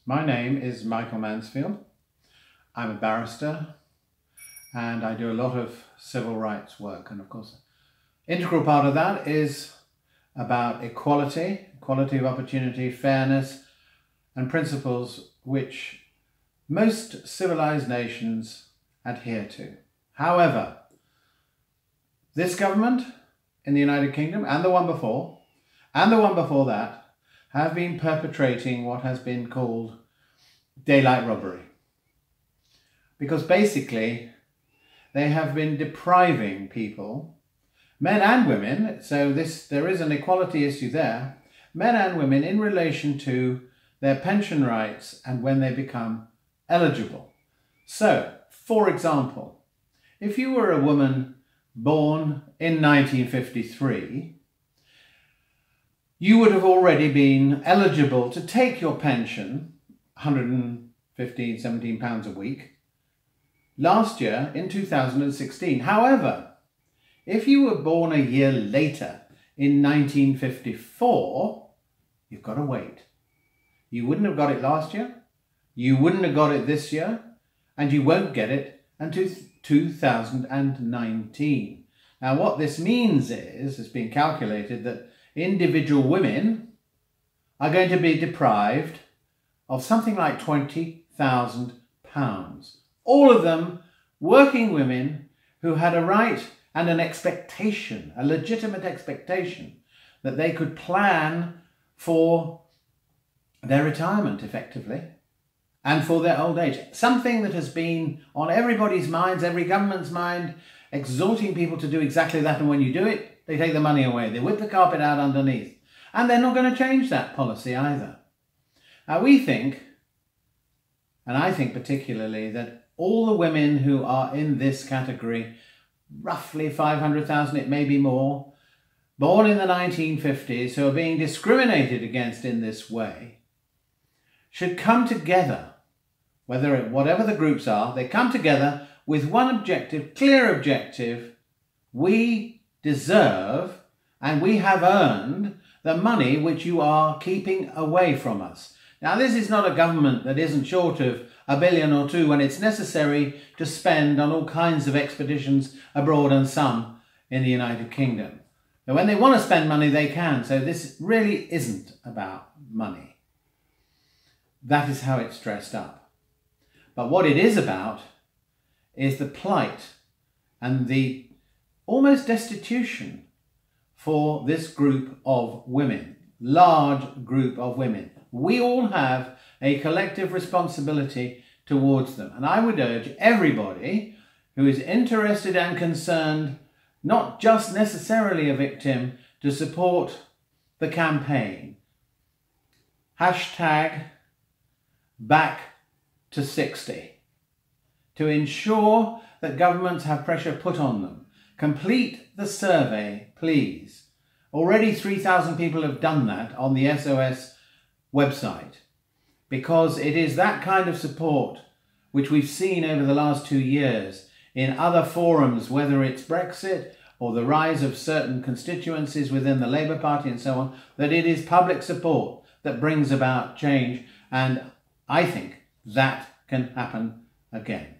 My name is Mansfield. I'm a barrister and I do a lot of civil rights work, and of course an integral part of that is about equality of opportunity, fairness and principles which most civilized nations adhere to. However, this government in the United Kingdom and the one before that have been perpetrating what has been called daylight robbery. Because basically they have been depriving people, men and women, so there is an equality issue there, men and women in relation to their pension rights and when they become eligible. So, for example, if you were a woman born in 1953, you would have already been eligible to take your pension, £115, £17 a week, last year in 2016. However, if you were born a year later in 1954, you've got to wait. You wouldn't have got it last year, you wouldn't have got it this year, and you won't get it until 2019. Now what this means is, it's been calculated that individual women are going to be deprived of something like £20,000. All of them working women who had a right and an expectation, a legitimate expectation, that they could plan for their retirement effectively and for their old age. Something that has been on everybody's minds, every government's mind, exhorting people to do exactly that, and when you do it, they take the money away. They whip the carpet out underneath. And they're not going to change that policy either. Now we think, and I think particularly, that all the women who are in this category, roughly 500,000, it may be more, born in the 1950s, who are being discriminated against in this way, should come together, whatever the groups are, they come together with one objective, clear objective: we deserve and we have earned the money which you are keeping away from us. Now this is not a government that isn't short of £1 billion or two when it's necessary to spend on all kinds of expeditions abroad and some in the United Kingdom. And when they want to spend money they can, so this really isn't about money. That is how it's dressed up. But what it is about is the plight and the almost destitution for this group of women, large group of women. We all have a collective responsibility towards them. And I would urge everybody who is interested and concerned, not just necessarily a victim, to support the campaign. #BackTo60. To ensure that governments have pressure put on them. Complete the survey, please. Already 3,000 people have done that on the SOS website, because it is that kind of support which we've seen over the last 2 years in other forums, whether it's Brexit or the rise of certain constituencies within the Labour Party and so on, that it is public support that brings about change, and I think that can happen again.